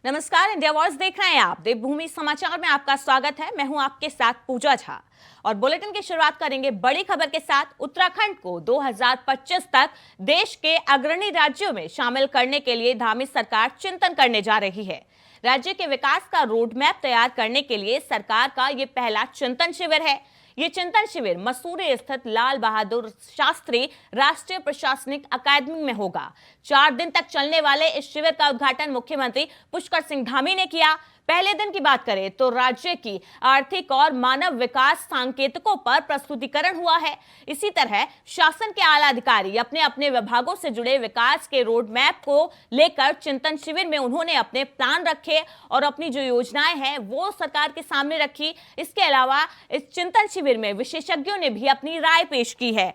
नमस्कार, India voice देख रहे हैं आप। देवभूमि समाचार में आपका स्वागत है। मैं हूं आपके साथ पूजा झा और बुलेटिन की शुरुआत करेंगे बड़ी खबर के साथ। उत्तराखंड को 2025 तक देश के अग्रणी राज्यों में शामिल करने के लिए धामी सरकार चिंतन करने जा रही है। राज्य के विकास का रोड मैप तैयार करने के लिए सरकार का ये पहला चिंतन शिविर है। ये चिंतन शिविर मसूरी स्थित लाल बहादुर शास्त्री राष्ट्रीय प्रशासनिक अकादमी में होगा। 4 दिन तक चलने वाले इस शिविर का उद्घाटन मुख्यमंत्री पुष्कर सिंह धामी ने किया। पहले दिन की बात करें तो राज्य की आर्थिक और मानव विकास सांकेतिकों पर प्रस्तुतिकरण हुआ है। इसी तरह शासन के आला अधिकारी अपने अपने विभागों से जुड़े विकास के रोड मैप को लेकर चिंतन शिविर में उन्होंने अपने प्लान रखे और अपनी जो योजनाएं हैं वो सरकार के सामने रखी। इसके अलावा इस चिंतन शिविर में विशेषज्ञों ने भी अपनी राय पेश की है।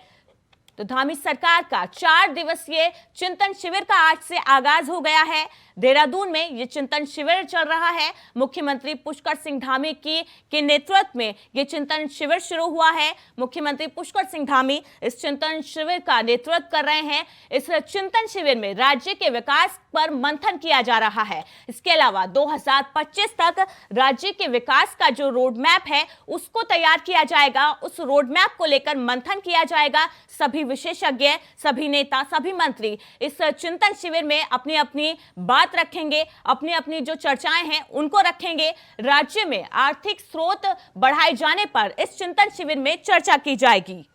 तो धामी सरकार का 4 दिवसीय चिंतन शिविर का आज से आगाज हो गया है। देहरादून में ये चिंतन शिविर चल रहा है। मुख्यमंत्री पुष्कर सिंह धामी के नेतृत्व में ये चिंतन शिविर शुरू हुआ है। मुख्यमंत्री पुष्कर सिंह धामी इस चिंतन शिविर का नेतृत्व कर रहे हैं। इस चिंतन शिविर में राज्य के विकास पर मंथन किया जा रहा है। इसके अलावा 2025 तक राज्य के विकास का जो रोड मैप है उसको तैयार किया जाएगा। उस रोड मैप को लेकर मंथन किया जाएगा। सभी विशेषज्ञ, सभी नेता, सभी मंत्री इस चिंतन शिविर में अपनी अपनी बात रखेंगे, अपनी अपनी जो चर्चाएं हैं उनको रखेंगे। राज्य में आर्थिक स्रोत बढ़ाए जाने पर इस चिंतन शिविर में चर्चा की जाएगी।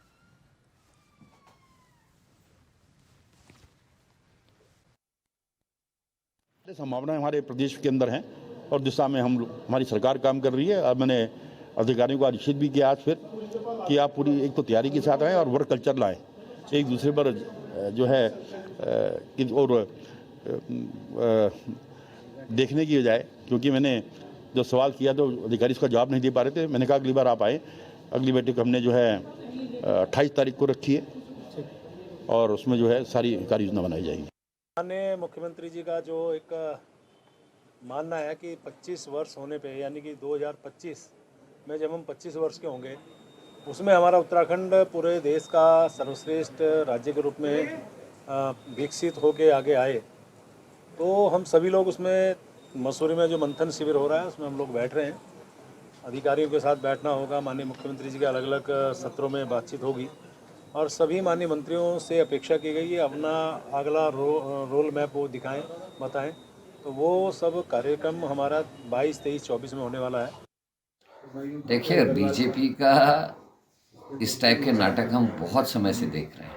संभावनाएं हमारे प्रदेश के अंदर हैं और दिशा में हमारी सरकार काम कर रही है। और मैंने अधिकारियों को निश्चित भी किया आज फिर कि आप पूरी एक तो तैयारी के साथ आएँ और वर्क कल्चर लाएं, एक दूसरे पर जो है और देखने की बजाय, क्योंकि मैंने जो सवाल किया तो अधिकारी इसका जवाब नहीं दे पा रहे थे। मैंने कहा अगली बार आप आए। अगली बैठक हमने जो है 28 तारीख को रखी है और उसमें जो है सारी कार्य योजना बनाई जाएगी। माननीय मुख्यमंत्री जी का जो एक मानना है कि 25 वर्ष होने पे, यानी कि 2025 में जब हम 25 वर्ष के होंगे उसमें हमारा उत्तराखंड पूरे देश का सर्वश्रेष्ठ राज्य के रूप में विकसित होके आगे आए, तो हम सभी लोग उसमें मसूरी में जो मंथन शिविर हो रहा है उसमें हम लोग बैठ रहे हैं। अधिकारियों के साथ बैठना होगा, माननीय मुख्यमंत्री जी के अलग अलग सत्रों में बातचीत होगी और सभी माननीय मंत्रियों से अपेक्षा की गई है अपना अगला रोल मैप वो दिखाएं, बताएं। तो वो सब कार्यक्रम हमारा 22, 23, 24 में होने वाला है। देखिए, बीजेपी का इस टाइप के नाटक हम बहुत समय से देख रहे हैं।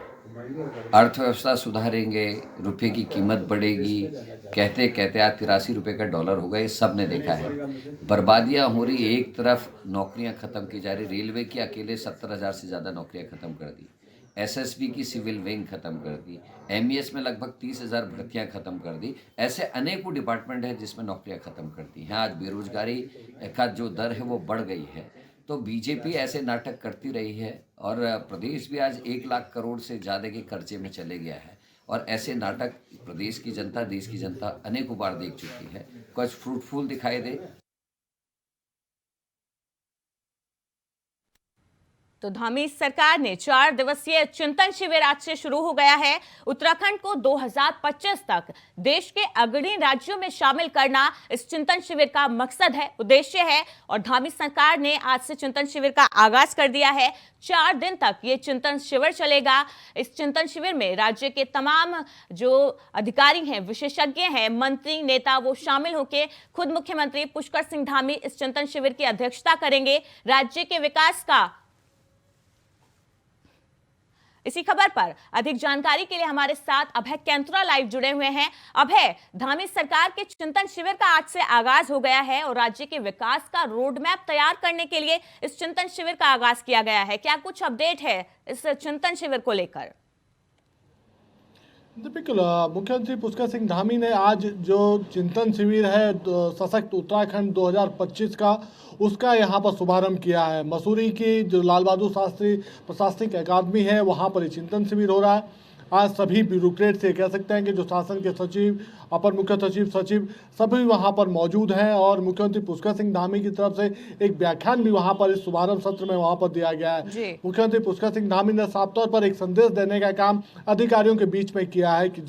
अर्थव्यवस्था सुधारेंगे, रुपये की कीमत बढ़ेगी, कहते कहते आज 83 रुपये का डॉलर होगा, ये सब ने देखा है। बर्बादियां हो रही, एक तरफ नौकरियां खत्म की जा रही। रेलवे की अकेले 70,000 से ज़्यादा नौकरियां खत्म कर दी, एसएसबी की सिविल विंग खत्म कर दी, एमईएस में लगभग 30,000 भर्तियां खत्म कर दी। ऐसे अनेकों डिपार्टमेंट है जिसमें नौकरियां खत्म कर दी हैं। आज बेरोजगारी का जो दर है वो बढ़ गई है। तो बीजेपी ऐसे नाटक करती रही है और प्रदेश भी आज 1 लाख करोड़ से ज़्यादा के कर्जे में चले गया है। और ऐसे नाटक प्रदेश की जनता, देश की जनता अनेकों बार देख चुकी है। कुछ फ्रूटफुल दिखाई दे तो धामी सरकार ने 4 दिवसीय चिंतन शिविर आज से शुरू हो गया है। उत्तराखंड को 2025 तक देश के अग्रणी राज्यों में शामिल करना इस चिंतन शिविर का मकसद है, उद्देश्य है। और धामी सरकार ने आज से चिंतन शिविर का आगाज कर दिया है। 4 दिन तक ये चिंतन शिविर चलेगा। इस चिंतन शिविर में राज्य के तमाम जो अधिकारी हैं, विशेषज्ञ हैं, मंत्री, नेता, वो शामिल होकर खुद मुख्यमंत्री पुष्कर सिंह धामी इस चिंतन शिविर की अध्यक्षता करेंगे। राज्य के विकास का इसी खबर पर अधिक जानकारी के लिए हमारे साथ अभय कैंतुरा लाइव जुड़े हुए हैं। अभय, धामी सरकार के चिंतन शिविर का आज से आगाज हो गया है और राज्य के विकास का रोड मैप तैयार करने के लिए इस चिंतन शिविर का आगाज किया गया है। क्या कुछ अपडेट है इस चिंतन शिविर को लेकर? बिल्कुल, मुख्यमंत्री पुष्कर सिंह धामी ने आज जो चिंतन शिविर है सशक्त उत्तराखंड 2025 का, उसका यहाँ पर शुभारंभ किया है। मसूरी की जो लाल बहादुर शास्त्री प्रशासनिक अकादमी है वहाँ पर चिंतन शिविर हो रहा है। आज सभी ब्यूरोक्रेट से कह सकते हैं कि जो शासन के सचिव, अपर मुख्य सचिव, सचिव सभी वहां पर मौजूद हैं और मुख्यमंत्री पुष्कर सिंह धामी की तरफ से एक व्याख्यान भी वहां पर इस शुभारंभ सत्र में वहां पर दिया गया है। मुख्यमंत्री पुष्कर सिंह धामी ने साफ तौर पर एक संदेश देने का काम अधिकारियों के बीच में किया है कि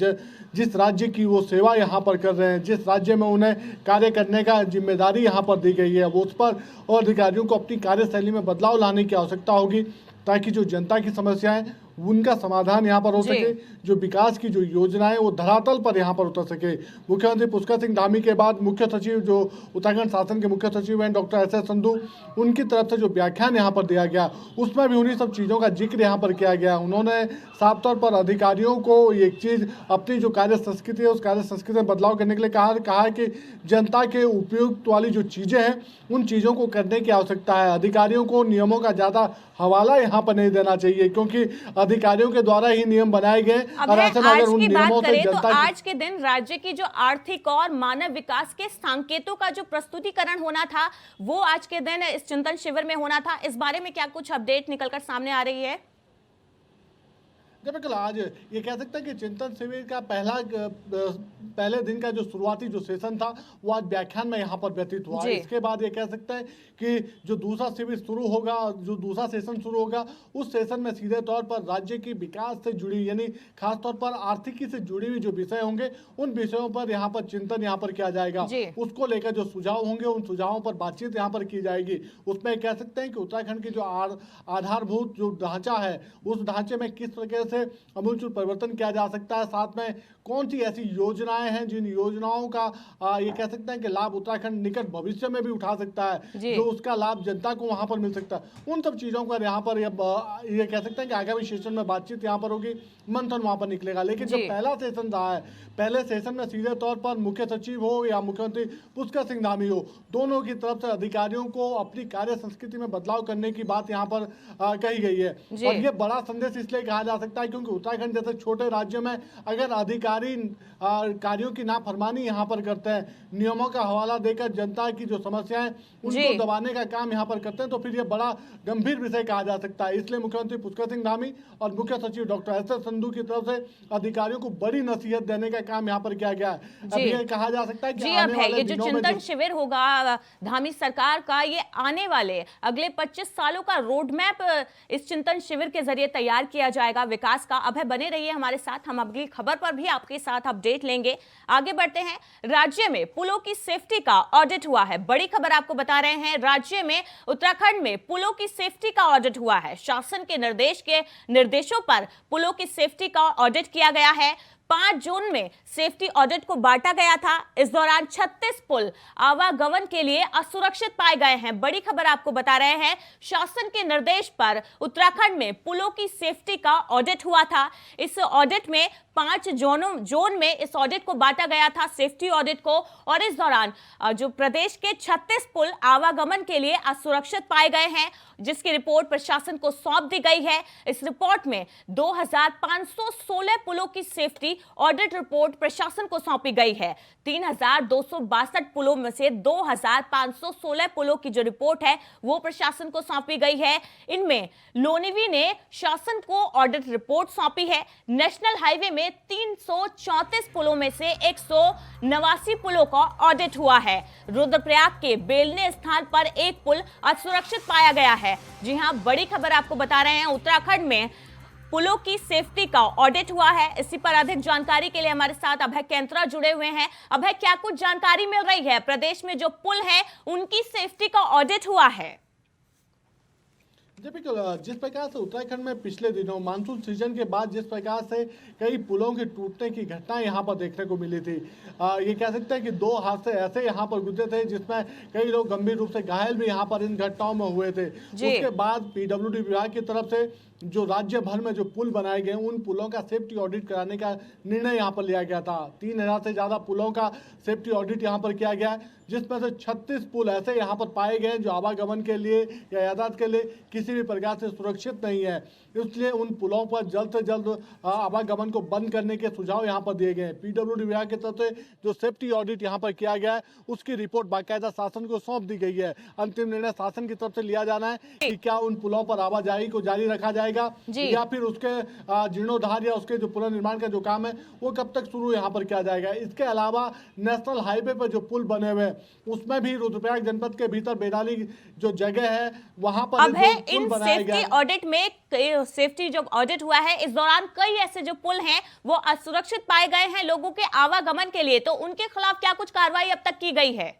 जिस राज्य की वो सेवा यहाँ पर कर रहे हैं, जिस राज्य में उन्हें कार्य करने का जिम्मेदारी यहाँ पर दी गई है, वो उस पर और अधिकारियों को अपनी कार्यशैली में बदलाव लाने की आवश्यकता होगी ताकि जो जनता की समस्याएं उनका समाधान यहाँ पर हो सके, जो विकास की जो योजनाएं वो धरातल पर यहाँ पर उतर सके। मुख्यमंत्री पुष्कर सिंह धामी के बाद मुख्य सचिव जो उत्तराखंड शासन के मुख्य सचिव हैं डॉक्टर एस संधू, उनकी तरफ से जो व्याख्यान यहाँ पर दिया गया उसमें भी उन्हीं सब चीज़ों का जिक्र यहाँ पर किया गया। उन्होंने साफ तौर पर अधिकारियों को एक चीज़ अपनी जो कार्य संस्कृति है उस कार्य संस्कृति में बदलाव करने के लिए कहा है कि जनता के उपयुक्त वाली जो चीज़ें हैं उन चीज़ों को करने की आवश्यकता है। अधिकारियों को नियमों का ज़्यादा हवाला यहाँ पर नहीं देना चाहिए क्योंकि अधिकारियों के द्वारा ही नियम बनाए गए और ऐसे में अगर उन नियमों से जनता आज के दिन राज्य की जो आर्थिक और मानव विकास के संकेतों का जो प्रस्तुतिकरण होना था वो आज के दिन इस चिंतन शिविर में होना था। इस बारे में क्या कुछ अपडेट निकलकर सामने आ रही है? बिल्कुल, आज ये कह सकते हैं कि चिंतन शिविर का पहले दिन का जो शुरुआती जो सेशन था वो आज व्याख्यान में यहाँ पर व्यतीत हुआ। इसके बाद ये कह सकते हैं कि जो दूसरा शिविर शुरू होगा, जो दूसरा सेशन शुरू होगा, उस सेशन में सीधे तौर पर राज्य की विकास से जुड़ी यानी खासतौर पर आर्थिकी से जुड़ी हुई जो विषय होंगे उन विषयों पर यहाँ पर चिंतन यहाँ पर किया जाएगा। उसको लेकर जो सुझाव होंगे उन सुझावों पर बातचीत यहाँ पर की जाएगी। उसमें कह सकते हैं कि उत्तराखंड की जो आधारभूत जो ढांचा है उस ढांचे में किस प्रकार से आमूलचूल परिवर्तन किया जा सकता है, साथ में कौन सी ऐसी योजनाएं हैं जिन योजनाओं का ये कह सकते हैं कि लाभ उत्तराखंड निकट भविष्य में भी उठा सकता है, जो उसका लाभ जनता को वहां पर मिल सकता है। उन सब चीज़ों का यहाँ पर ये कह सकते हैं कि आगामी सेशन में बातचीत यहाँ पर होगी, मंथन वहां पर निकलेगा। लेकिन जो पहला सेशन रहा है, पहले सेशन में सीधे तौर पर मुख्य सचिव हो या मुख्यमंत्री पुष्कर सिंह धामी हो, दोनों की तरफ से अधिकारियों को अपनी कार्य संस्कृति में बदलाव करने की बात यहाँ पर कही गई है। और ये बड़ा संदेश इसलिए कहा जा सकता है क्योंकि उत्तराखंड जैसे छोटे राज्य में अगर अधिकारी कार्यों की नाफरमानी यहाँ पर करते हैं, नियमों का हवाला देकर जनता की जो समस्याएं उनको दबाने का काम यहाँ पर करते हैं, तो फिर ये बड़ा गंभीर विषय कहा जा सकता है। इसलिए मुख्यमंत्री पुष्कर सिंह धामी और मुख्य सचिव डॉक्टर एस संधू की तरफ से अधिकारियों को बड़ी नसीहत देने का काम यहाँ पर किया गया है। अब ये कहा जा सकता है कि आने वाले ये जो चिंतन शिविर होगा धामी सरकार का, ये आने वाले अगले 25 सालों का रोड मैप इस चिंतन शिविर के जरिए तैयार किया जाएगा विकास का। अभय बने रहिए हमारे साथ, हम अगली खबर पर भी आपके साथ अपडेट लेंगे। आगे बढ़ते हैं। राज्य में पुलों की सेफ्टी का ऑडिट हुआ है, बड़ी खबर आपको बता रहे हैं। राज्य में उत्तराखंड में पुलों की सेफ्टी का ऑडिट हुआ है। शासन के निर्देशों पर पुलों की सेफ्टी का ऑडिट किया गया है। 5 जोन में सेफ्टी ऑडिट को बांटा गया था। इस दौरान 36 पुल आवागमन के लिए असुरक्षित पाए गए हैं। बड़ी खबर आपको बता रहे हैं, शासन के निर्देश पर उत्तराखंड में पुलों की सेफ्टी का ऑडिट हुआ था। इस ऑडिट में 5 जोन में इस ऑडिट को बांटा गया था, सेफ्टी ऑडिट को, और इस दौरान जो प्रदेश के 36 पुल आवागमन के लिए असुरक्षित पाए गए हैं, जिसकी रिपोर्ट प्रशासन को सौंप दी गई है। इस रिपोर्ट में 2516 पुलों की सेफ्टी ऑडिट रिपोर्ट प्रशासन को सौंपी गई है। 3262 पुलों में से 2516 पुलों की जो रिपोर्ट है वो प्रशासन को सौंपी गई है। इनमें लोनिवी ने शासन को ऑडिट रिपोर्ट सौंपी है। नेशनल हाईवे में 334 पुलों में से 189 पुलों का ऑडिट हुआ है। रुद्रप्रयाग के बेलने स्थान पर एक पुल असुरक्षित पाया गया है। जी हां, बड़ी खबर आपको बता रहे हैं, उत्तराखंड में पुलों की सेफ्टी का ऑडिट हुआ है। इसी पर अधिक जानकारी के लिए हमारे साथ अभय केंत्रा जुड़े हुए हैं। अभय, क्या कुछ जानकारी मिल रही है? प्रदेश में जो पुल है उनकी सेफ्टी का ऑडिट हुआ है। बिल्कुल, जिस प्रकार से उत्तराखंड में पिछले दिनों मानसून सीजन के बाद जिस प्रकार से कई पुलों के टूटने की घटनाएं यहाँ पर देखने को मिली थी, ये कह सकते हैं कि 2 हादसे ऐसे यहाँ पर गुजरे थे जिसमें कई लोग गंभीर रूप से घायल भी यहाँ पर इन घटनाओं में हुए थे। उसके बाद पीडब्ल्यूडी विभाग की तरफ से जो राज्य भर में जो पुल बनाए गए उन पुलों का सेफ्टी ऑडिट कराने का निर्णय यहाँ पर लिया गया था। 3000 से ज़्यादा पुलों का सेफ्टी ऑडिट यहाँ पर किया गया है, जिसमें से 36 पुल ऐसे यहाँ पर पाए गए जो आवागमन के लिए या यातायात के लिए किसी भी प्रकार से सुरक्षित नहीं है। इसलिए उन पुलों पर जल्द से जल्द आवागमन को बंद करने के सुझाव यहाँ पर दिए गए हैं। पीडब्ल्यूडी विभाग की तरफ से जो सेफ्टी ऑडिट यहाँ पर किया गया है उसकी रिपोर्ट बाकायदा शासन को सौंप दी गई है। अंतिम निर्णय शासन की तरफ से लिया जाना है कि क्या उन पुलों पर आवाजाही को जारी रखा जाएगा जाएगा जी। या फिर उसके जीर्णोद्धार या उसके जो पुनर्निर्माण का जो काम है वो कब तक शुरू यहाँ पर किया जाएगा। इसके अलावा नेशनल हाईवे पर जो पुल बने हुए हैं उसमें भी रुद्रप्रयाग जनपद के भीतर बैरानी जो जगह है वहां पर अब है जो पुल इन बनाया गया सेफ्टी है। ऑडिट में सेफ्टी जो ऑडिट हुआ है इस दौरान कई ऐसे जो पुल हैं वो असुरक्षित पाए गए हैं लोगों के आवागमन के लिए, तो उनके खिलाफ क्या कुछ कार्रवाई अब तक की गई है?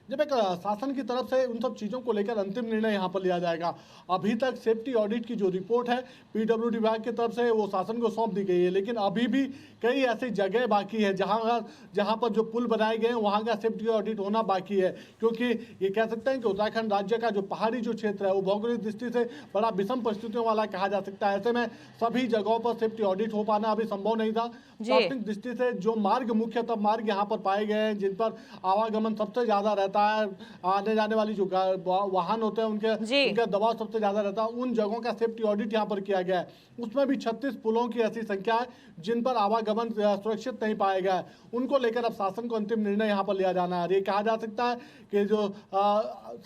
जब एक शासन की तरफ से उन सब चीज़ों को लेकर अंतिम निर्णय यहाँ पर लिया जाएगा। अभी तक सेफ्टी ऑडिट की जो रिपोर्ट है पीडब्ल्यूडी विभाग की तरफ से वो शासन को सौंप दी गई है, लेकिन अभी भी कई ऐसी जगह बाकी है जहाँ पर जो पुल बनाए गए हैं वहाँ का सेफ्टी ऑडिट होना बाकी है, क्योंकि ये कह सकते हैं कि उत्तराखंड राज्य का जो पहाड़ी जो क्षेत्र है वो भौगोलिक दृष्टि से बड़ा विषम परिस्थितियों वाला कहा जा सकता है। ऐसे में सभी जगहों पर सेफ्टी ऑडिट हो पाना अभी संभव नहीं था। प्राथमिक दृष्टि से जो मार्ग मुख्यतः मार्ग यहाँ पर पाए गए हैं जिन पर आवागमन सबसे ज्यादा रहता है, आने जाने वाली जो वाहन होते हैं उनका दबाव सबसे ज्यादा रहता है, उन जगहों का सेफ्टी ऑडिट यहाँ पर किया गया है। उसमें भी 36 पुलों की ऐसी संख्या है जिन पर आवागमन सुरक्षित नहीं पाया गया है। उनको लेकर अब शासन को अंतिम निर्णय यहाँ पर लिया जाना है। ये कहा जा सकता है कि जो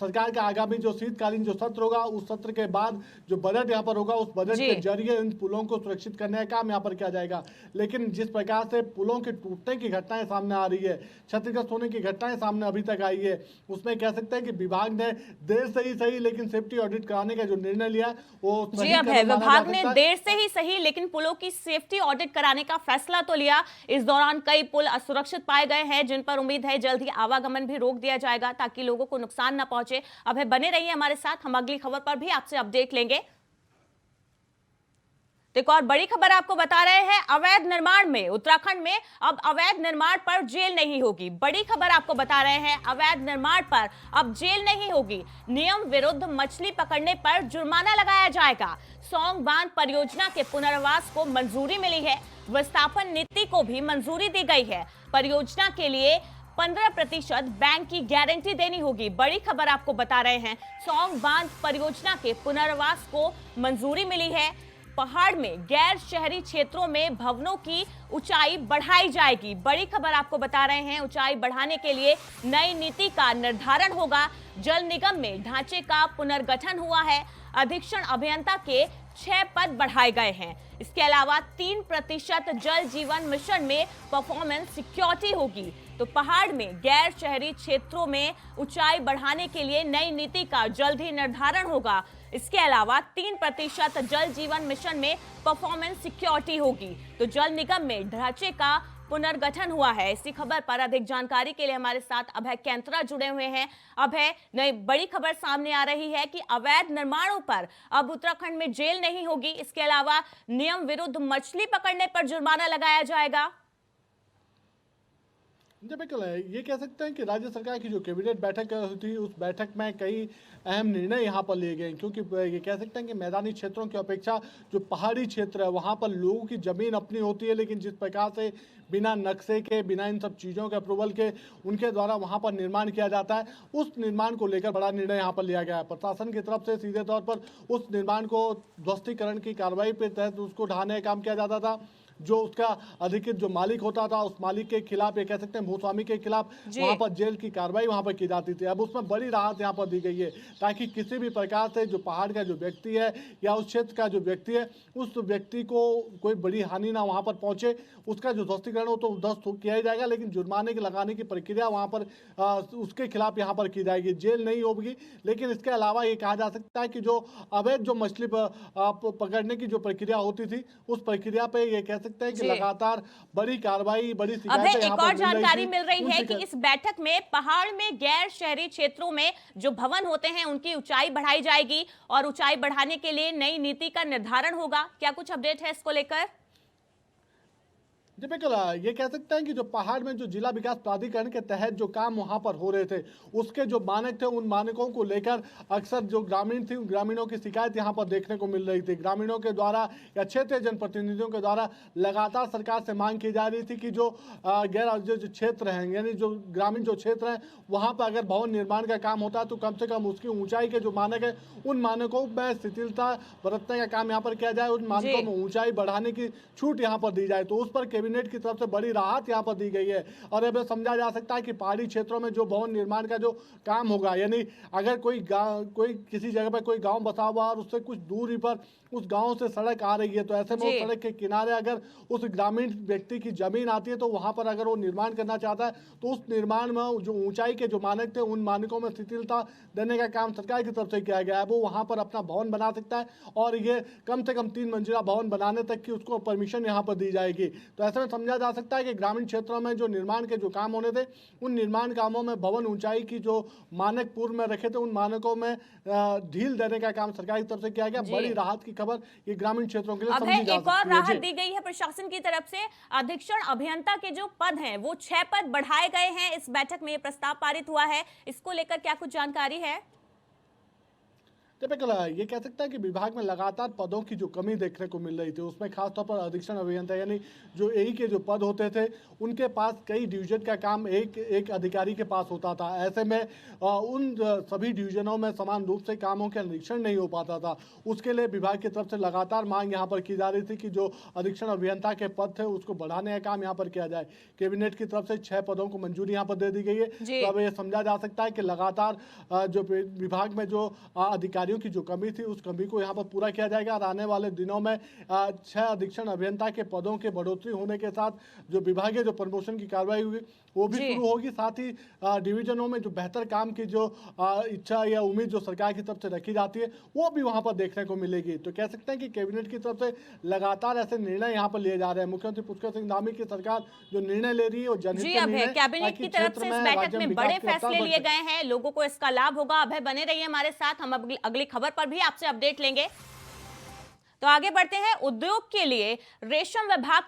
सरकार का आगामी जो शीतकालीन जो सत्र होगा उस सत्र के बाद जो बजट यहाँ पर होगा उस बजट के जरिए इन पुलों को सुरक्षित करने का काम यहाँ पर किया जाएगा। लेकिन जिस प्रकार से पुलों के टूटने की घटनाएं सामने आ रही है, क्षतिग्रस्त होने की घटनाएं सामने अभी तक आई है, उसमें कह सकते हैं कि विभाग ने देर से ही सही लेकिन सेफ्टी ऑडिट कराने का जो निर्णय लिया वो जी अब है विभाग ने देर से ही सही लेकिन पुलों की सेफ्टी ऑडिट कराने का फैसला तो लिया। इस दौरान कई पुल असुरक्षित पाए गए हैं जिन पर उम्मीद है जल्द ही आवागमन भी रोक दिया जाएगा ताकि लोगों को नुकसान न पहुंचे। अब है बने रहिए हमारे साथ, हम अगली खबर पर भी आपसे अपडेट लेंगे। एक और बड़ी खबर आपको बता रहे हैं, अवैध निर्माण में उत्तराखंड में अब अवैध निर्माण पर जेल नहीं होगी। बड़ी खबर आपको बता रहे हैं, अवैध निर्माण पर अब जेल नहीं होगी। नियम विरुद्ध मछली पकड़ने पर जुर्माना लगाया जाएगा। सौंग बांध परियोजना के पुनर्वास को मंजूरी मिली है। विस्थापन नीति को भी मंजूरी दी गई है। परियोजना के लिए 15% बैंक की गारंटी देनी होगी। बड़ी खबर आपको बता रहे हैं, सौंग बांध परियोजना के पुनर्वास को मंजूरी मिली है। पहाड़ में गैर शहरी क्षेत्रों में भवनों की ऊंचाई बढ़ाई जाएगी। बड़ी खबर आपको बता रहे हैं, ऊंचाई बढ़ाने के लिए नई नीति का निर्धारण होगा। जल निगम में ढांचे का पुनर्गठन हुआ है। अधीक्षण अभियंता के 6 पद बढ़ाए गए हैं। इसके अलावा 3% जल जीवन मिशन में परफॉर्मेंस सिक्योरिटी होगी। तो पहाड़ में गैर शहरी क्षेत्रों में ऊंचाई बढ़ाने के लिए नई नीति का जल्द ही निर्धारण होगा। इसके अलावा 3% जल जीवन मिशन में परफॉर्मेंस सिक्योरिटी होगी। तो जल निगम में ढांचे का पुनर्गठन हुआ है। इसी खबर पर अधिक जानकारी के लिए हमारे साथ अभय कैंतरा जुड़े हुए हैं। अभय, नई बड़ी खबर सामने आ रही है कि अवैध निर्माणों पर अब उत्तराखंड में जेल नहीं होगी। इसके अलावा नियम विरुद्ध मछली पकड़ने पर जुर्माना लगाया जाएगा। जब ये कह सकते हैं कि राज्य सरकार की जो कैबिनेट बैठक हुई थी उस बैठक में कई अहम निर्णय यहाँ पर लिए गए, क्योंकि ये कह सकते हैं कि मैदानी क्षेत्रों की अपेक्षा जो पहाड़ी क्षेत्र है वहाँ पर लोगों की ज़मीन अपनी होती है, लेकिन जिस प्रकार से बिना नक्शे के बिना इन सब चीज़ों के अप्रूवल के उनके द्वारा वहाँ पर निर्माण किया जाता है, उस निर्माण को लेकर बड़ा निर्णय यहाँ पर लिया गया है। प्रशासन की तरफ से सीधे तौर पर उस निर्माण को ध्वस्तीकरण की कार्रवाई के तहत उसको ढाने का काम किया जाता था। जो उसका अधिकृत जो मालिक होता था उस मालिक के खिलाफ, ये कह सकते हैं भूस्वामी के खिलाफ वहां पर जेल की कार्रवाई वहां पर की जाती थी। अब उसमें बड़ी राहत यहां पर दी गई है ताकि किसी भी प्रकार से जो पहाड़ का जो व्यक्ति है या उस क्षेत्र का जो व्यक्ति है उस व्यक्ति को कोई बड़ी हानि ना वहां पर पहुंचे। उसका जो ध्वस्तीकरण हो तो ध्वस्त किया ही जाएगा, लेकिन जुर्माने के लगाने की प्रक्रिया वहां पर उसके खिलाफ यहाँ पर की जाएगी, जेल नहीं होगी। लेकिन इसके अलावा ये कहा जा सकता है कि जो अवैध जो मछली पकड़ने की जो प्रक्रिया होती थी उस प्रक्रिया पे ये कह सकते हैं कि लगातार बड़ी कार्रवाई, बड़ी शिकायतें एक और जानकारी मिल रही है कि इस बैठक में पहाड़ में गैर शहरी क्षेत्रों में जो भवन होते हैं उनकी ऊंचाई बढ़ाई जाएगी और ऊंचाई बढ़ाने के लिए नई नीति का निर्धारण होगा। क्या कुछ अपडेट है इसको लेकर? जी बिल्कुल, ये कह सकते हैं कि जो पहाड़ में जो जिला विकास प्राधिकरण के तहत जो काम वहां पर हो रहे थे उसके जो मानक थे उन मानकों को लेकर अक्सर जो ग्रामीण थी उन ग्रामीणों की शिकायत यहां पर देखने को मिल रही थी। ग्रामीणों के द्वारा या क्षेत्रीय जनप्रतिनिधियों के द्वारा लगातार सरकार से मांग की जा रही थी कि जो गैर जो क्षेत्र हैं यानी जो ग्रामीण जो क्षेत्र हैं वहाँ पर अगर भवन निर्माण का काम होता है तो कम से कम उसकी ऊंचाई के जो मानक है उन मानकों में शिथिलता बरतने का काम यहाँ पर किया जाए, उन मानकों में ऊंचाई बढ़ाने की छूट यहाँ पर दी जाए। तो उस पर कैबिनेट की तरफ से बड़ी राहत यहाँ पर दी गई है। और अब समझा जा सकता है कि पहाड़ी क्षेत्रों में जो भवन निर्माण का जो काम होगा, यानी अगर कोई किसी जगह पर कोई गांव बसा हुआ और उससे कुछ दूरी पर उस गांव से सड़क आ रही है, तो ऐसे में उस सड़क के किनारे अगर उस ग्रामीण व्यक्ति की जमीन आती है तो वहां पर अगर वो निर्माण करना चाहता है तो उस निर्माण में जो ऊंचाई के जो मानक थे उन मानकों में शिथिलता देने का काम सरकार की तरफ से किया गया है। वो वहां पर अपना भवन बना सकता है और ये कम से कम 3 मंजिला भवन बनाने तक की उसको परमिशन यहाँ पर दी जाएगी। तो ऐसे में समझा जा सकता है कि ग्रामीण क्षेत्रों में जो निर्माण के जो काम होने थे उन निर्माण कामों में भवन ऊंचाई की जो मानक पूर्व में रखे थे उन मानकों में ढील देने का काम सरकार की तरफ से किया गया। बड़ी राहत की खबर ये ग्रामीण क्षेत्रों के लिए अब समझी है जा एक और सकती है। राहत दी गई है प्रशासन की तरफ से। अधीक्षण अभियंता के जो पद हैं वो 6 पद बढ़ाए गए हैं। इस बैठक में ये प्रस्ताव पारित हुआ है, इसको लेकर क्या कुछ जानकारी है? टिपिकल ये कह सकता है कि विभाग में लगातार पदों की जो कमी देखने को मिल रही थी, उसमें खासतौर पर अधीक्षण अभियंता यानी जो एई के जो पद होते थे उनके पास कई डिवीजन का काम एक अधिकारी के पास होता था। ऐसे में उन सभी डिवीजनों में समान रूप से कामों के निरीक्षण नहीं हो पाता था। उसके लिए विभाग की तरफ से लगातार मांग यहाँ पर की जा रही थी कि जो अधीक्षण अभियंता के पद थे उसको बढ़ाने का काम यहाँ पर किया जाए। कैबिनेट की तरफ से 6 पदों को मंजूरी यहाँ पर दे दी गई है। तो अब ये समझा जा सकता है कि लगातार जो विभाग में जो अधिकारी की जो कमी थी उस कमी को यहाँ पर पूरा किया जाएगा और आने वाले दिनों में 6 अधीक्षण अभियंता के पदों के बढ़ोतरी होने के साथ जो विभागीय जो प्रमोशन की कार्रवाई हुई वो भी शुरू होगी। साथ ही डिवीजनों में जो बेहतर काम की जो इच्छा या उम्मीद जो सरकार की तरफ से रखी जाती है वो भी वहां पर देखने को मिलेगी। तो कह सकते हैं कि कैबिनेट की तरफ से लगातार ऐसे निर्णय यहाँ पर लिए जा रहे हैं। मुख्यमंत्री पुष्कर सिंह धामी की सरकार जो निर्णय ले रही है वो जनहित के निर्णय कैबिनेट की तरफ से इस बैठक में बड़े फैसले लिए गए हैं, लोगों को इसका लाभ होगा। अभय बने रहिए हमारे साथ, हम अगली खबर पर भी आपसे अपडेट लेंगे। तो आगे बढ़ते हैं। उद्योग के लिए रेशम विभाग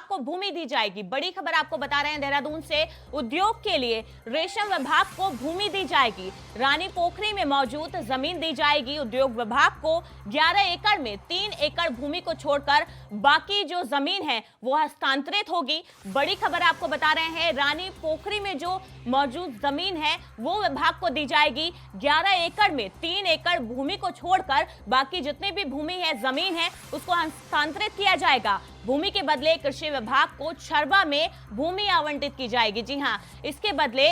को भूमि दी जाएगी। बड़ी खबर आपको बता रहे हैं देहरादून से। उद्योग के लिए रेशम विभाग को भूमि दी जाएगी। रानी पोखरी में मौजूद जमीन दी जाएगी। उद्योग विभाग को 11 एकड़ में 3 एकड़ भूमि को छोड़कर बाकी जो जमीन है वो हस्तांतरित होगी। बड़ी खबर आपको बता रहे हैं, रानी पोखरी में जो मौजूद जमीन है वो विभाग को दी जाएगी। 11 एकड़ में 3 एकड़ भूमि को छोड़कर बाकी जितने भी भूमि है, जमीन है, उसको हस्तांतरित किया जाएगा। भूमि के बदले कृषि विभाग को छरबा में भूमि आवंटित की जाएगी। जी हां, इसके बदले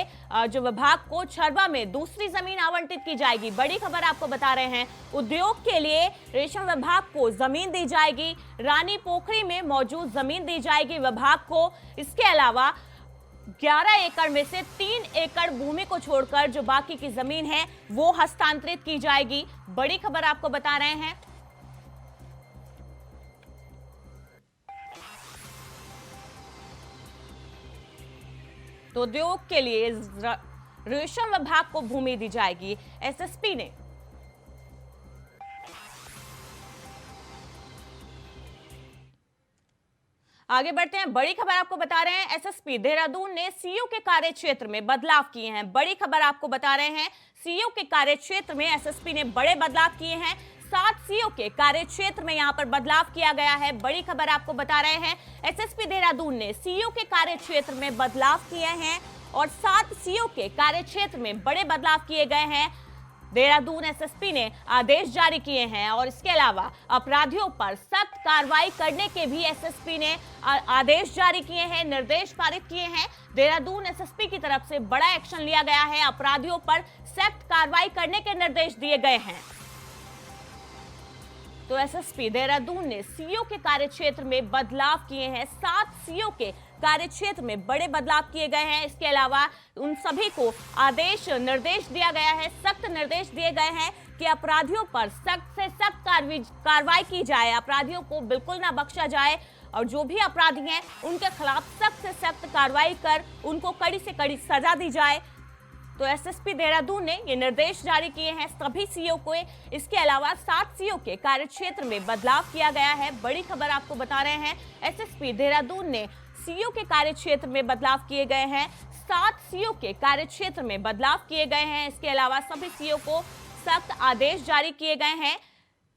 जो विभाग को छरबा में दूसरी जमीन आवंटित की जाएगी। बड़ी खबर आपको बता रहे हैं, उद्योग के लिए रेशम विभाग को जमीन दी जाएगी। रानी पोखरी में मौजूद जमीन दी जाएगी विभाग को। इसके अलावा 11 एकड़ में से 3 एकड़ भूमि को छोड़कर जो बाकी की जमीन है वो हस्तांतरित की जाएगी। बड़ी खबर आपको बता रहे हैं। तो उद्योग के लिए रेशम विभाग को भूमि दी जाएगी। एसएसपी ने आगे बढ़ते हैं। बड़ी खबर आपको बता रहे हैं, एसएसपी देहरादून ने सीओ के कार्य क्षेत्र में बदलाव किए हैं। बड़ी खबर आपको बता रहे हैं, सीओ के कार्य क्षेत्र में एसएसपी ने बड़े बदलाव किए हैं। 7 सीओ के कार्य क्षेत्र में यहां पर बदलाव किया गया है। बड़ी खबर आपको बता रहे हैं, एसएसपी देहरादून ने सीओ के कार्य क्षेत्र में बदलाव किए हैं और 7 सीओ के कार्य क्षेत्र में बड़े बदलाव किए गए हैं। देहरादून एसएसपी ने आदेश जारी किए हैं और इसके अलावा अपराधियों पर सख्त कार्रवाई करने के भी एसएसपी ने आदेश जारी किए हैं, निर्देश पारित किए हैं। देहरादून एसएसपी की तरफ से बड़ा एक्शन लिया गया है, अपराधियों पर सख्त कार्रवाई करने के निर्देश दिए गए हैं। तो एसएसपी देहरादून ने सीओ के कार्य क्षेत्र में बदलाव किए हैं। 7 सीओ के कार्य क्षेत्र में बड़े बदलाव किए गए हैं। इसके अलावा उन सभी को निर्देश दिया गया है, सख्त निर्देश दिए गए हैं कि अपराधियों पर सख्त से सख्त कार्रवाई की जाए, अपराधियों को बिल्कुल ना बख्शा जाए और जो भी अपराधी हैं उनके खिलाफ सख्त से सख्त कार्रवाई कर उनको कड़ी से कड़ी सजा दी जाए। तो एसएसपी देहरादून ने ये निर्देश जारी किए हैं सभी सीओ को। इसके अलावा 7 सीओ के कार्यक्षेत्र में बदलाव किया गया है। बड़ी खबर आपको बता रहे हैं, एसएसपी देहरादून ने सीओ के कार्यक्षेत्र में बदलाव किए गए हैं। 7 सीओ के कार्यक्षेत्र में बदलाव किए गए हैं। इसके अलावा सभी सीओ को सख्त आदेश जारी किए गए हैं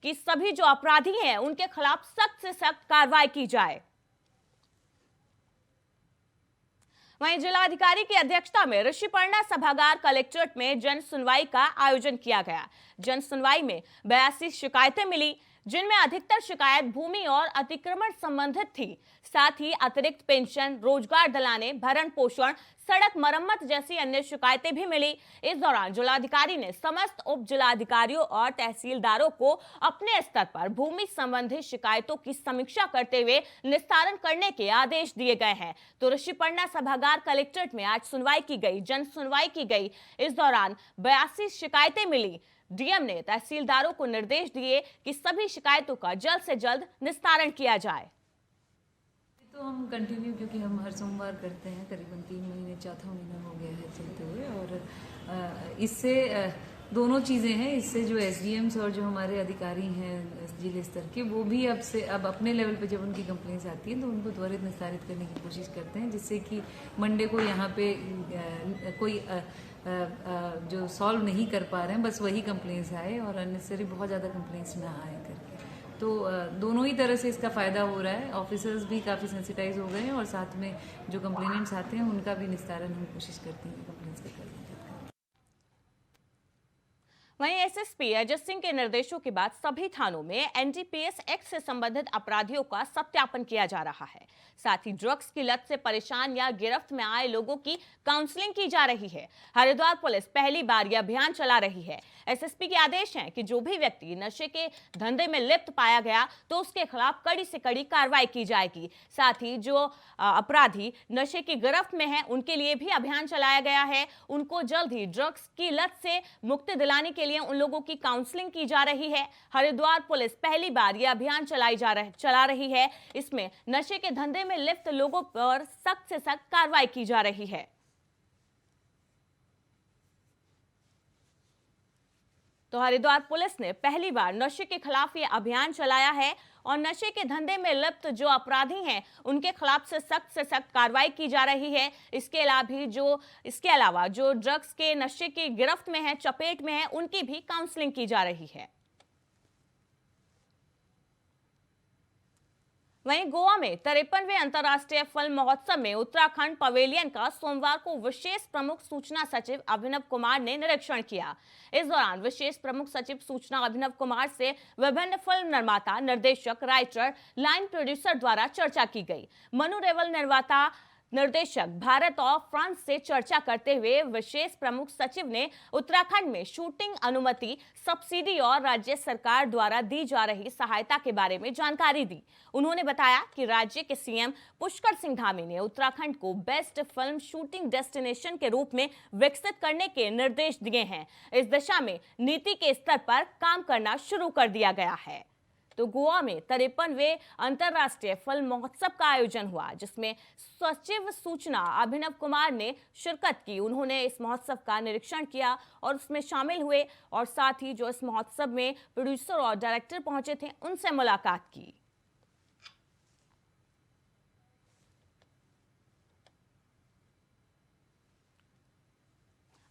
कि सभी जो अपराधी हैं उनके खिलाफ सख्त से सख्त कार्रवाई की जाए। वहीं जिलाधिकारी की अध्यक्षता में ऋषिपर्णा सभागार कलेक्ट्रेट में जन सुनवाई का आयोजन किया गया। जन सुनवाई में 82 शिकायतें मिली, जिनमें अधिकतर शिकायत भूमि और अतिक्रमण संबंधित थी। साथ ही अतिरिक्त पेंशन, रोजगार दिलाने, भरण पोषण, सड़क मरम्मत जैसी अन्य शिकायतें भी मिली। इस दौरान जिलाधिकारी ने समस्त उप जिलाधिकारियों और तहसीलदारों को अपने स्तर पर भूमि संबंधी शिकायतों की समीक्षा करते हुए निस्तारण करने के आदेश दिए गए हैं। तो ऋषिपर्णा सभागार कलेक्ट्रेट में आज सुनवाई की गई, जन सुनवाई की गई। इस दौरान 82 शिकायतें मिली। डीएम ने तहसीलदारों को निर्देश दिए कि सभी शिकायतों का जल्द से जल्द निस्तारण किया जाए। तो हम कंटिन्यू, क्योंकि हम हर सोमवार करते हैं, करीबन 3 महीने, चौथा महीना हो गया है चलते हुए। और इससे दोनों चीज़ें हैं, इससे जो एसडीएम्स और जो हमारे अधिकारी हैं जिले स्तर के, वो भी अब अपने लेवल पे जब उनकी कंप्लेंट्स आती हैं तो उनको त्वरित निस्तारित करने की कोशिश करते हैं, जिससे कि मंडे को यहाँ पे कोई जो सॉल्व नहीं कर पा रहे हैं बस वही कंप्लेंट्स आए और अननेसेसरी बहुत ज़्यादा कंप्लेंट्स ना आए करके। तो दोनों ही तरह से इसका फ़ायदा हो रहा है। ऑफिसर्स भी काफ़ी सेंसिटाइज हो गए हैं और साथ में जो कंप्लेनेंट्स आते हैं उनका भी निस्तारण हम कोशिश करते हैं कंप्लेंट्स के करने का। वहीं एसएसपी अजय सिंह के निर्देशों के बाद सभी थानों में एनडीपीएस एक्ट से संबंधित अपराधियों का सत्यापन किया जा रहा है। साथ ही ड्रग्स की लत से परेशान या गिरफ्त में आए लोगों की काउंसलिंग की जा रही है। हरिद्वार पुलिस पहली बार यह अभियान चला रही है। एसएसपी के आदेश हैं कि जो भी व्यक्ति नशे के धंधे में लिप्त पाया गया तो उसके खिलाफ कड़ी से कड़ी कार्रवाई की जाएगी। साथ ही जो अपराधी नशे की गिरफ्त में हैं उनके लिए भी अभियान चलाया गया है। उनको जल्द ही ड्रग्स की लत से मुक्ति दिलाने के लिए उन लोगों की काउंसलिंग की जा रही है। हरिद्वार पुलिस पहली बार यह अभियान चला रही है। इसमें नशे के धंधे में लिप्त लोगों पर सख्त से सख्त कार्रवाई की जा रही है। तो हरिद्वार पुलिस ने पहली बार नशे के खिलाफ यह अभियान चलाया है और नशे के धंधे में लिप्त जो अपराधी हैं उनके खिलाफ से सख्त कार्रवाई की जा रही है। इसके अलावा जो ड्रग्स के नशे की गिरफ्त में है, चपेट में है, उनकी भी काउंसलिंग की जा रही है। वहीं गोवा में 53वें अंतर्राष्ट्रीय फिल्म महोत्सव में उत्तराखंड पवेलियन का सोमवार को विशेष प्रमुख सूचना सचिव अभिनव कुमार ने निरीक्षण किया। इस दौरान विशेष प्रमुख सचिव सूचना अभिनव कुमार से विभिन्न फिल्म निर्माता, निर्देशक, राइटर, लाइन प्रोड्यूसर द्वारा चर्चा की गई। मनु रेवल निर्देशक भारत और फ्रांस से चर्चा करते हुए विशेष प्रमुख सचिव ने उत्तराखंड में शूटिंग अनुमति, सब्सिडी और राज्य सरकार द्वारा दी जा रही सहायता के बारे में जानकारी दी। उन्होंने बताया कि राज्य के सीएम पुष्कर सिंह धामी ने उत्तराखंड को बेस्ट फिल्म शूटिंग डेस्टिनेशन के रूप में विकसित करने के निर्देश दिए हैं। इस दिशा में नीति के स्तर पर काम करना शुरू कर दिया गया है। तो गोवा में 53वें अंतर्राष्ट्रीय फिल्म महोत्सव का आयोजन हुआ, जिसमें सचिव सूचना अभिनव कुमार ने शिरकत की। उन्होंने इस महोत्सव का निरीक्षण किया और उसमें शामिल हुए और साथ ही जो इस महोत्सव में प्रोड्यूसर और डायरेक्टर पहुंचे थे उनसे मुलाकात की।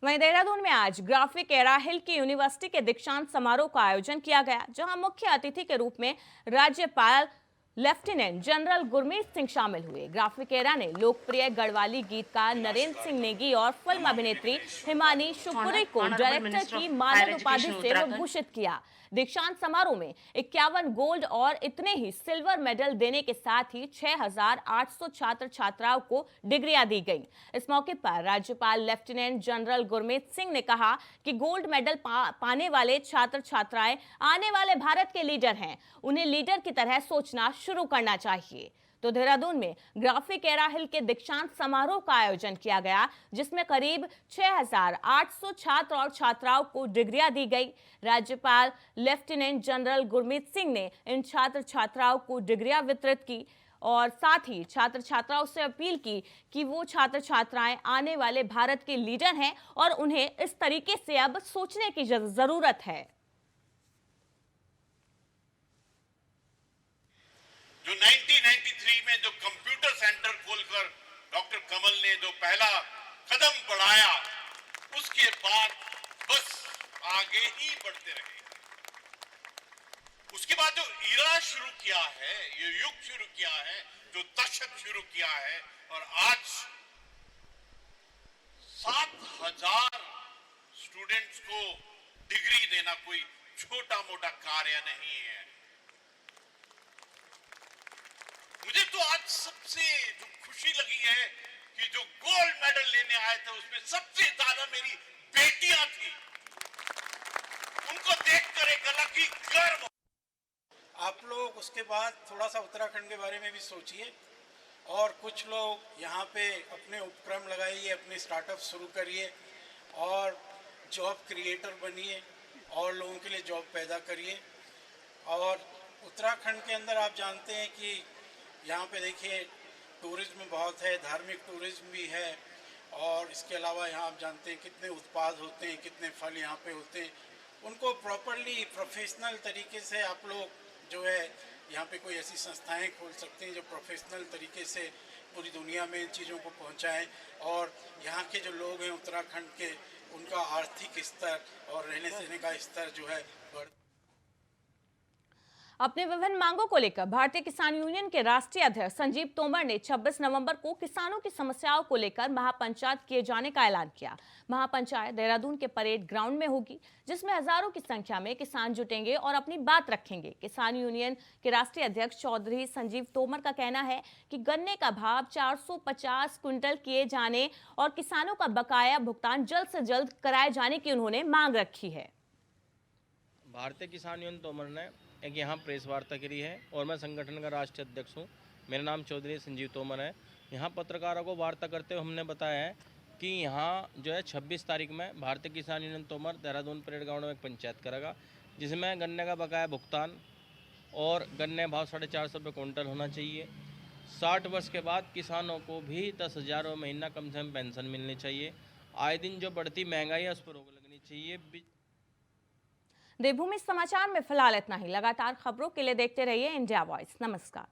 वहीं देहरादून में आज ग्राफिक एरा हिल की यूनिवर्सिटी के दीक्षांत समारोह का आयोजन किया गया, जहां मुख्य अतिथि के रूप में राज्यपाल लेफ्टिनेंट जनरल गुरमीत सिंह शामिल हुए। ग्राफिक एरा ने लोकप्रिय गढ़वाली गीतकार नरेंद्र सिंह नेगी और फिल्म अभिनेत्री हिमानी शुक्री को डायरेक्टर की मानद उपाधि से विभूषित किया। दीक्षांत समारोह में 51 गोल्ड और इतने ही सिल्वर मेडल देने के साथ ही 6,800 छात्र छात्राओं को डिग्रियां दी गई। इस मौके पर राज्यपाल लेफ्टिनेंट जनरल गुरमीत सिंह ने कहा कि गोल्ड मेडल पाने वाले छात्र छात्राएं आने वाले भारत के लीडर हैं, उन्हें लीडर की तरह सोचना शुरू करना चाहिए। तो देहरादून में ग्राफिक एरा हिल के दीक्षांत समारोह का आयोजन किया गया, जिसमें करीब 6,800 छात्र और छात्राओं को डिग्रियां दी गई। राज्यपाल लेफ्टिनेंट जनरल गुरमीत सिंह ने इन छात्र छात्राओं को डिग्रियां वितरित की और साथ ही छात्र छात्राओं से अपील की कि वो छात्र छात्राएं आने वाले भारत के लीडर हैं और उन्हें इस तरीके से अब सोचने की जरूरत है। जो 1993 में जो कंप्यूटर सेंटर खोलकर डॉक्टर कमल ने जो पहला कदम बढ़ाया, उसके बाद बस आगे ही बढ़ते रहे। उसके बाद जो इरा शुरू किया है, ये युग शुरू किया है, जो दशक शुरू किया है, और आज 7,000 स्टूडेंट्स को डिग्री देना कोई छोटा मोटा कार्य नहीं है। मुझे तो आज सबसे जो खुशी लगी है कि जो गोल्ड मेडल लेने आए थे उसमें सबसे ज्यादा मेरी बेटियां थी। उनको देखकर एक अलग ही गर्व। आप लोग उसके बाद थोड़ा सा उत्तराखंड के बारे में भी सोचिए और कुछ लोग यहाँ पे अपने उपक्रम लगाइए, अपने स्टार्टअप शुरू करिए और जॉब क्रिएटर बनिए और लोगों के लिए जॉब पैदा करिए। और उत्तराखंड के अंदर आप जानते हैं कि यहाँ पे देखिए टूरिज्म बहुत है, धार्मिक टूरिज्म भी है और इसके अलावा यहाँ आप जानते हैं कितने उत्पाद होते हैं, कितने फल यहाँ पे होते हैं। उनको प्रॉपरली प्रोफेशनल तरीके से आप लोग जो है यहाँ पे कोई ऐसी संस्थाएं खोल सकते हैं जो प्रोफेशनल तरीके से पूरी दुनिया में इन चीज़ों को पहुँचाएँ और यहाँ के जो लोग हैं उत्तराखंड के, उनका आर्थिक स्तर और रहने सहने का स्तर जो है बढ़। अपने विभिन्न मांगों को लेकर भारतीय किसान यूनियन के राष्ट्रीय अध्यक्ष संजीव तोमर ने 26 नवंबर को किसानों की समस्याओं को लेकर महापंचायत किए जाने का ऐलान किया। महापंचायत देहरादून के परेड ग्राउंड में होगी, जिसमें हजारों की संख्या में किसान जुटेंगे और अपनी बात रखेंगे। किसान यूनियन के राष्ट्रीय अध्यक्ष चौधरी संजीव तोमर का कहना है कि गन्ने का भाव 450 क्विंटल किए जाने और किसानों का बकाया भुगतान जल्द से जल्द कराए जाने की उन्होंने मांग रखी है। भारतीय किसान यूनियन तोमर ने एक यहाँ प्रेस वार्ता करी है और मैं संगठन का राष्ट्रीय अध्यक्ष हूँ। मेरा नाम चौधरी संजीव तोमर है। यहाँ पत्रकारों को वार्ता करते हुए हमने बताया है कि यहाँ जो है 26 तारीख में भारतीय किसान union Tomar Dehradun parade ground में एक पंचायत करेगा, जिसमें गन्ने का बकाया भुगतान और गन्ने भाव 450 रुपये क्विंटल होना चाहिए। 60 वर्ष के बाद किसानों को भी 10,000 महीना कम से कम पेंशन मिलनी चाहिए। आए दिन जो बढ़ती महंगाई है उस पर रोक लगनी चाहिए। देवभूमि समाचार में फिलहाल इतना ही। लगातार खबरों के लिए देखते रहिए इंडिया वॉइस। नमस्कार।